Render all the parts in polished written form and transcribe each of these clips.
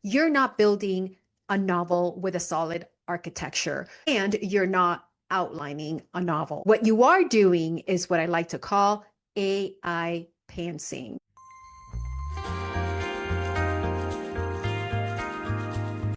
you're not building a novel with a solid architecture and you're not outlining a novel. What you are doing is what I like to call AI pantsing.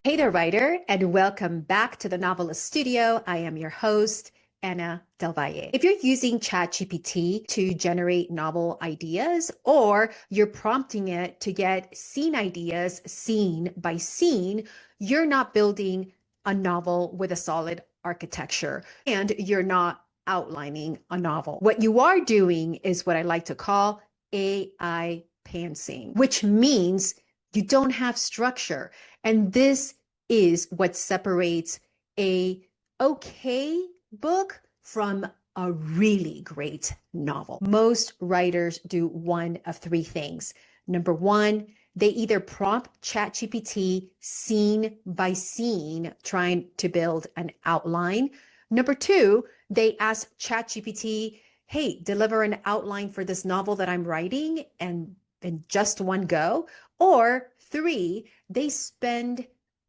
Hey there, writer, and welcome back to the Novelist Studio. I am your host, Anna Del Valle. If you're using ChatGPT to generate novel ideas, or you're prompting it to get scene ideas scene by scene, you're not building a novel with a solid architecture and you're not outlining a novel. What you are doing is what I like to call AI pantsing, which means you don't have structure. And this is what separates a okay book from a really great novel. Most writers do one of three things. Number one, they either prompt ChatGPT scene by scene, trying to build an outline. Number two, they ask ChatGPT, hey, deliver an outline for this novel that I'm writing, and in just one go. Or three, they spend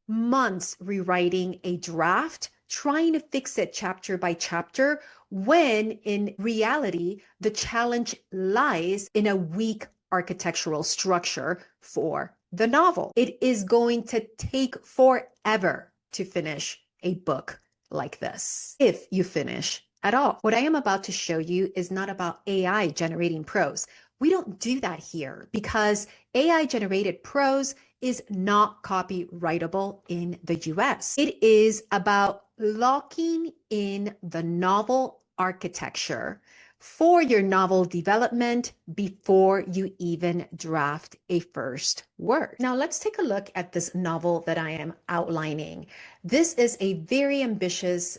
months rewriting a draft, trying to fix it chapter by chapter, when in reality, the challenge lies in a weak architectural structure for the novel. It is going to take forever to finish a book like this, if you finish at all. What I am about to show you is not about AI generating prose. We don't do that here because AI generated prose is not copyrightable in the US. It is about locking in the novel architecture for your novel development before you even draft a first word. Now let's take a look at this novel that I am outlining. This is a very ambitious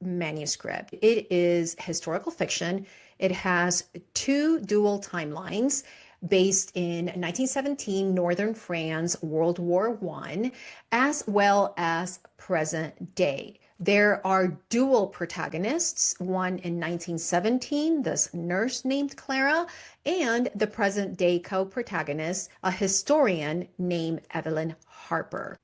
manuscript. It is historical fiction. It has two dual timelines based in 1917 Northern France, World War I, as well as present day. There are dual protagonists, one in 1917, this nurse named Clara, and the present day co-protagonist, a historian named Evelyn Harper.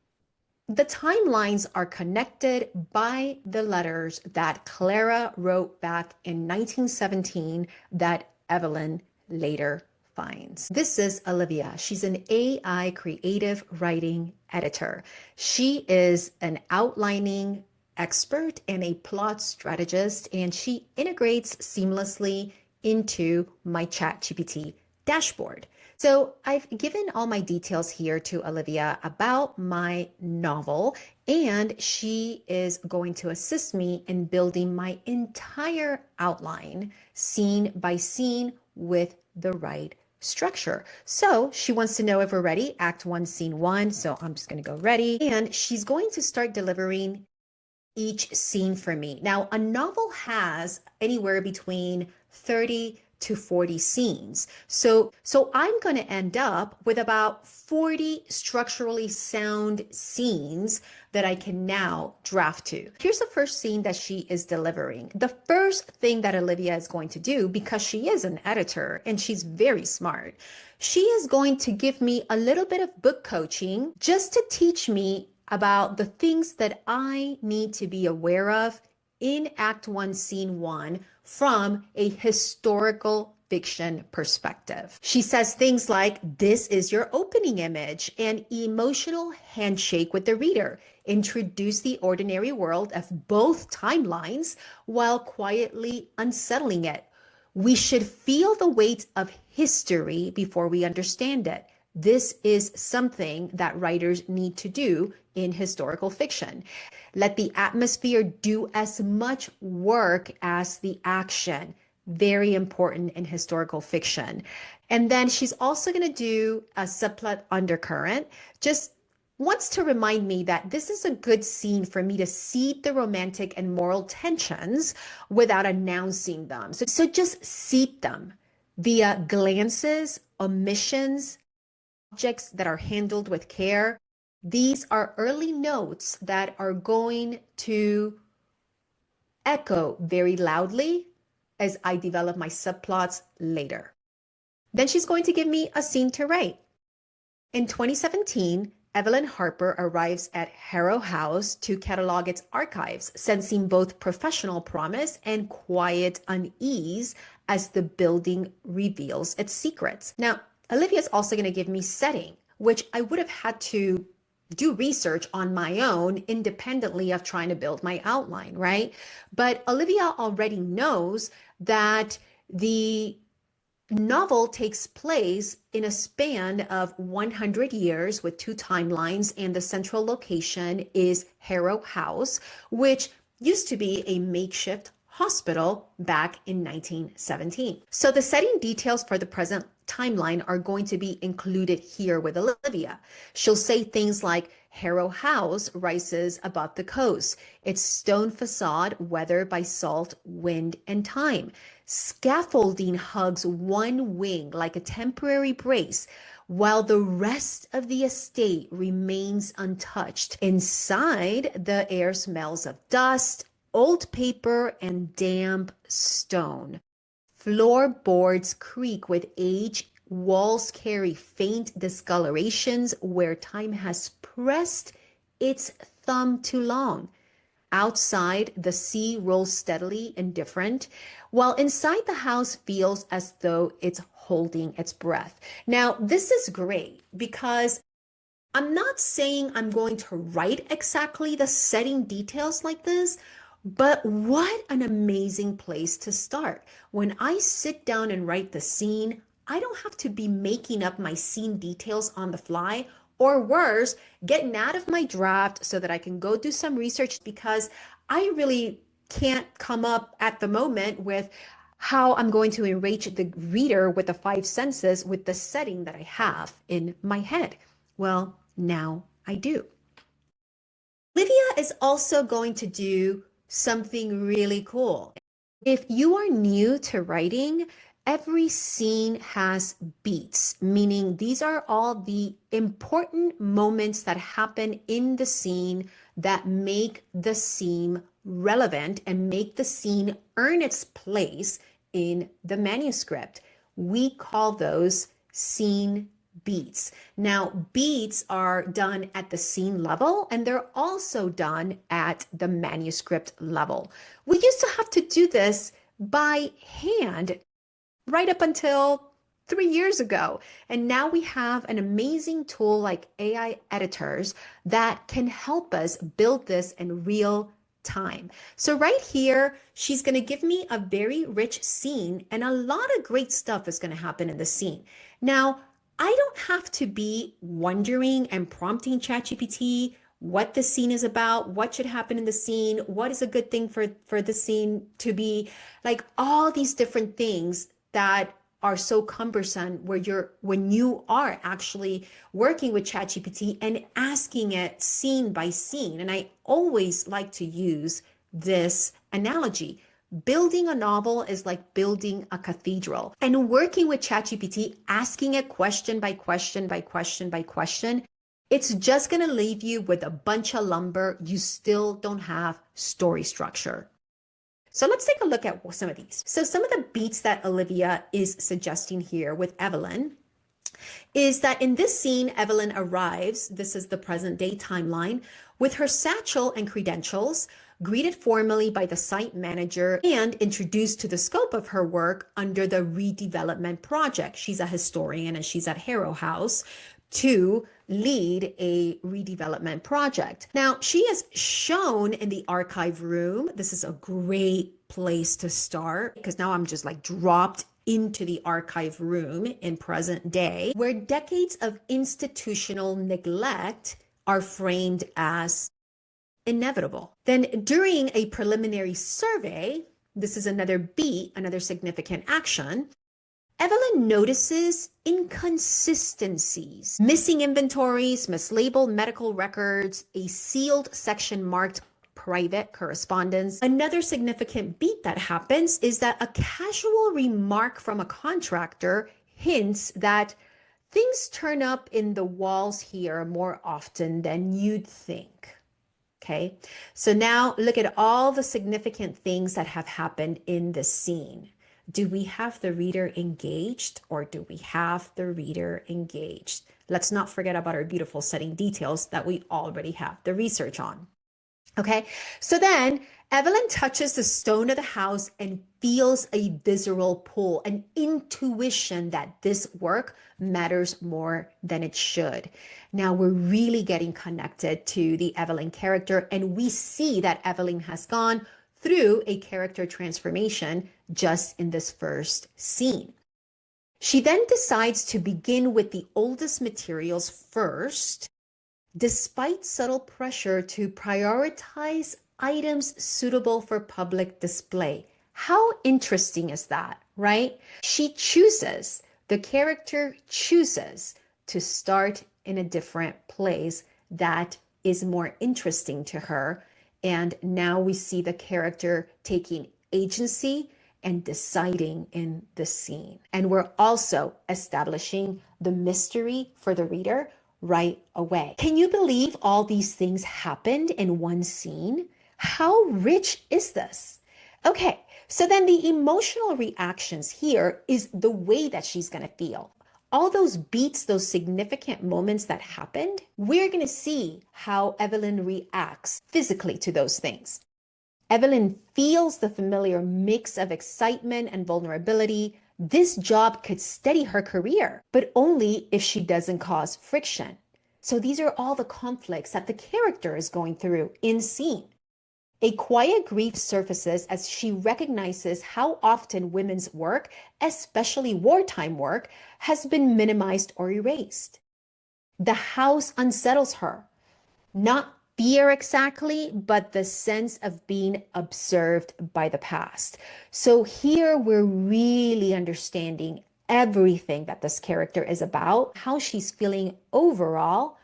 The timelines are connected by the letters that Clara wrote back in 1917 that Evelyn later finds. This is Olivia. She's an AI creative writing editor. She is an outlining expert and a plot strategist, and she integrates seamlessly into my ChatGPT dashboard. So I've given all my details here to Olivia about my novel, and she is going to assist me in building my entire outline, scene by scene, with the right structure. So she wants to know if we're ready. Act 1, Scene 1. So I'm just going to go ready. And she's going to start delivering each scene for me. Now, a novel has anywhere between 30 to 40 scenes. So I'm going to end up with about 40 structurally sound scenes that I can now draft to. Here's the first scene that she is delivering. The first thing that Olivia is going to do, because she is an editor and she's very smart, she is going to give me a little bit of book coaching just to teach me about the things that I need to be aware of in Act 1, Scene 1 from a historical fiction perspective. She says things like, this is your opening image, an emotional handshake with the reader. Introduce the ordinary world of both timelines while quietly unsettling it. We should feel the weight of history before we understand it. This is something that writers need to do in historical fiction. Let the atmosphere do as much work as the action. Very important in historical fiction. And then she's also going to do a subplot undercurrent, just wants to remind me that this is a good scene for me to seed the romantic and moral tensions without announcing them. So just seed them via glances, omissions, objects that are handled with care. These are early notes that are going to echo very loudly as I develop my subplots later. Then she's going to give me a scene to write. In 2017, Evelyn Harper arrives at Harrow House to catalog its archives, sensing both professional promise and quiet unease as the building reveals its secrets. Now, Olivia is also going to give me setting, which I would have had to do research on my own independently of trying to build my outline, right? But Olivia already knows that the novel takes place in a span of 100 years with two timelines, and the central location is Harrow House, which used to be a makeshift hospital back in 1917. So the setting details for the present timeline are going to be included here with Olivia. She'll say things like Harrow House rises above the coast, its stone facade weathered by salt, wind, and time. Scaffolding hugs one wing like a temporary brace, while the rest of the estate remains untouched. Inside, the air smells of dust, old paper, and damp stone. Floorboards creak with age, walls carry faint discolorations where time has pressed its thumb too long. Outside, the sea rolls steadily indifferent, while inside the house feels as though it's holding its breath. Now, this is great because I'm not saying I'm going to write exactly the setting details like this, but what an amazing place to start. When I sit down and write the scene, I don't have to be making up my scene details on the fly, or worse, getting out of my draft so that I can go do some research, because I really can't come up at the moment with how I'm going to enrich the reader with the five senses with the setting that I have in my head. Well, now I do. Olivia is also going to do something really cool. If you are new to writing, every scene has beats, meaning these are all the important moments that happen in the scene that make the scene relevant and make the scene earn its place in the manuscript. We call those scene beats. Now, beats are done at the scene level, and they're also done at the manuscript level. We used to have to do this by hand right up until 3 years ago. And now we have an amazing tool like AI editors that can help us build this in real time. So right here, she's going to give me a very rich scene, and a lot of great stuff is going to happen in the scene. Now, I don't have to be wondering and prompting ChatGPT what the scene is about, what should happen in the scene, what is a good thing for the scene to be, like all these different things that are so cumbersome when you are actually working with ChatGPT and asking it scene by scene. And I always like to use this analogy. Building a novel is like building a cathedral, and working with ChatGPT, asking it question by question by question by question, it's just going to leave you with a bunch of lumber. You still don't have story structure. So let's take a look at some of these. So some of the beats that Olivia is suggesting here with Evelyn is that in this scene, Evelyn arrives, this is the present day timeline, with her satchel and credentials, greeted formally by the site manager and introduced to the scope of her work under the redevelopment project. She's a historian and she's at Harrow House to lead a redevelopment project. Now, she is shown in the archive room. This is a great place to start because now I'm just like dropped into the archive room in present day, where decades of institutional neglect are framed as inevitable. Then during a preliminary survey, this is another beat, another significant action, Evelyn notices inconsistencies, missing inventories, mislabeled medical records, a sealed section marked private correspondence. Another significant beat that happens is that a casual remark from a contractor hints that things turn up in the walls here more often than you'd think. Okay, so now look at all the significant things that have happened in this scene. Do we have the reader engaged or do we have the reader engaged? Let's not forget about our beautiful setting details that we already have the research on. Okay, so then Evelyn touches the stone of the house and feels a visceral pull, an intuition that this work matters more than it should. Now we're really getting connected to the Evelyn character, and we see that Evelyn has gone through a character transformation just in this first scene. She then decides to begin with the oldest materials first, despite subtle pressure to prioritize items suitable for public display. How interesting is that, right? The character chooses to start in a different place that is more interesting to her. And now we see the character taking agency and deciding in the scene. And we're also establishing the mystery for the reader right away. Can you believe all these things happened in one scene? How rich is this? Okay, so then the emotional reactions here is the way that she's going to feel. All those beats, those significant moments that happened, we're going to see how Evelyn reacts physically to those things. Evelyn feels the familiar mix of excitement and vulnerability. This job could steady her career, but only if she doesn't cause friction. So these are all the conflicts that the character is going through in scene. A quiet grief surfaces as she recognizes how often women's work, especially wartime work, has been minimized or erased. The house unsettles her, not fear exactly, but the sense of being observed by the past. So here we're really understanding everything that this character is about, how she's feeling overall.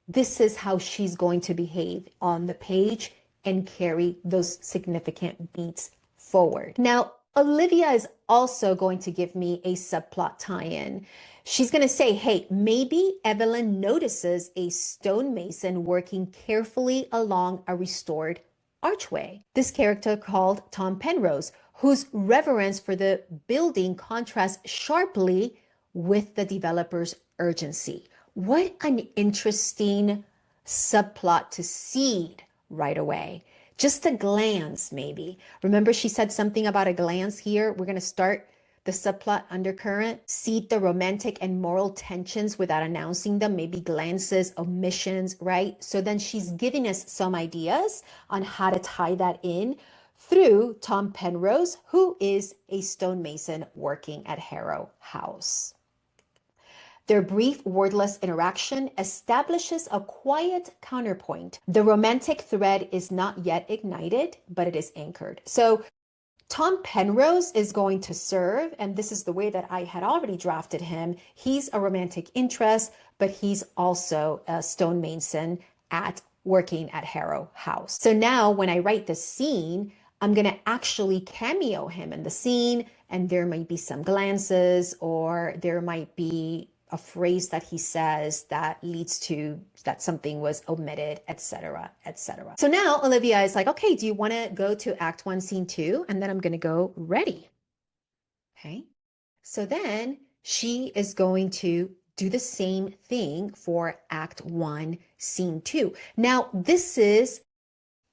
This is how she's going to behave on the page and carry those significant beats forward. Now, Olivia is also going to give me a subplot tie-in. She's going to say, hey, maybe Evelyn notices a stonemason working carefully along a restored archway. This character called Tom Penrose, whose reverence for the building contrasts sharply with the developer's urgency. What an interesting subplot to seed right away. Just a glance, maybe. Remember, she said something about a glance here. We're going to start the subplot undercurrent, seed the romantic and moral tensions without announcing them, maybe glances, omissions, right? So then she's giving us some ideas on how to tie that in through Tom Penrose, who is a stonemason working at Harrow House. Their brief, wordless interaction establishes a quiet counterpoint. The romantic thread is not yet ignited, but it is anchored. So Tom Penrose is going to serve, and this is the way that I had already drafted him. He's a romantic interest, but he's also a stonemason working at Harrow House. So now when I write the scene, I'm going to actually cameo him in the scene, and there might be some glances, or there might be a phrase that he says that leads to that something was omitted, etc., etc. So now Olivia is like, okay, do you want to go to Act 1, Scene 2? And then I'm going to go ready. Okay. So then she is going to do the same thing for Act 1, Scene 2. Now, this is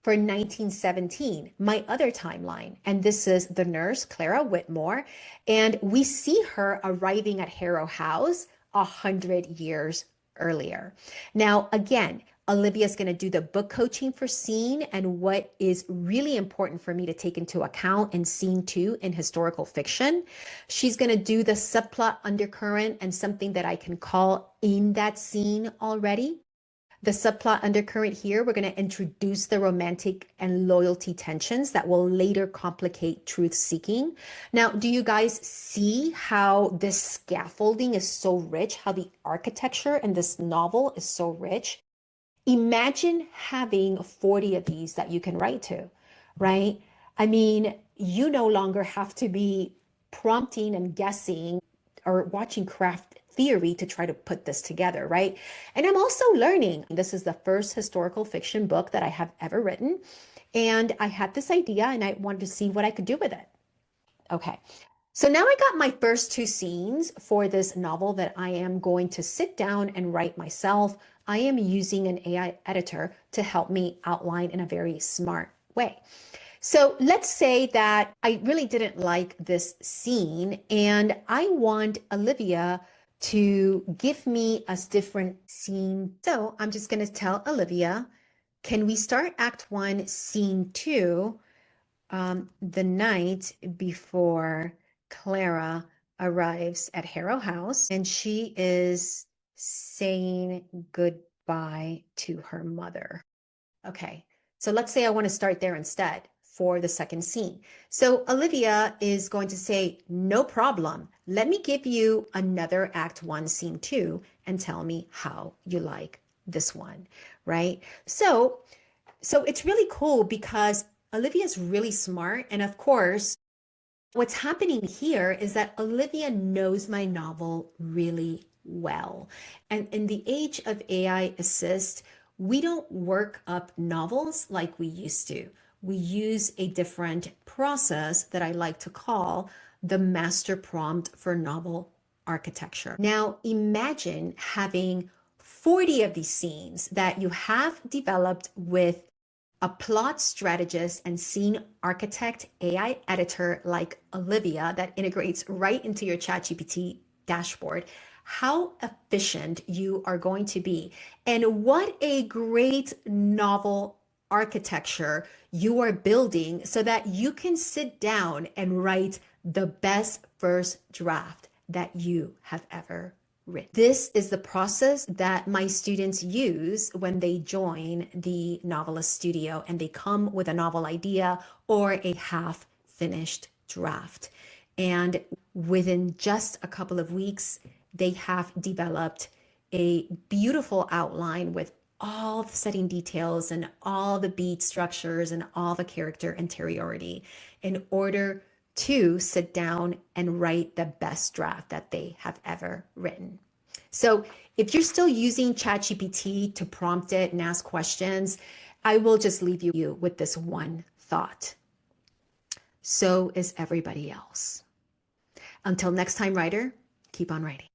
for 1917, my other timeline. And this is the nurse, Clara Whitmore. And we see her arriving at Harrow House 100 years earlier. Now, again, Olivia's going to do the book coaching for scene, and what is really important for me to take into account in scene 2 in historical fiction. She's going to do the subplot undercurrent and something that I can call in that scene already. The subplot undercurrent here, we're going to introduce the romantic and loyalty tensions that will later complicate truth seeking. Now, do you guys see how this scaffolding is so rich, how the architecture in this novel is so rich? Imagine having 40 of these that you can write to, right? I mean, you no longer have to be prompting and guessing or watching craft theory to try to put this together, right? And I'm also learning. This is the first historical fiction book that I have ever written. And I had this idea and I wanted to see what I could do with it. Okay. So now I got my first two scenes for this novel that I am going to sit down and write myself. I am using an AI editor to help me outline in a very smart way. So let's say that I really didn't like this scene and I want Olivia to give me a different scene. So I'm just going to tell Olivia, can we start Act 1, Scene 2, the night before Clara arrives at Harrow House and she is saying goodbye to her mother. Okay, so let's say I want to start there instead for the second scene. So Olivia is going to say, no problem. Let me give you another Act 1, Scene 2, and tell me how you like this one, right? So it's really cool because Olivia's really smart. And of course, what's happening here is that Olivia knows my novel really well. And in the age of AI assist, we don't work up novels like we used to. We use a different process that I like to call the master prompt for novel architecture. Now, imagine having 40 of these scenes that you have developed with a plot strategist and scene architect AI editor like Olivia that integrates right into your ChatGPT dashboard, how efficient you are going to be. And what a great novel architecture you are building so that you can sit down and write the best first draft that you have ever written. This is the process that my students use when they join the Novelist Studio and they come with a novel idea or a half finished draft. And within just a couple of weeks, they have developed a beautiful outline with all the setting details and all the beat structures and all the character interiority in order to sit down and write the best draft that they have ever written. So if you're still using ChatGPT to prompt it and ask questions, I will just leave you with this one thought. So is everybody else. Until next time, writer, keep on writing.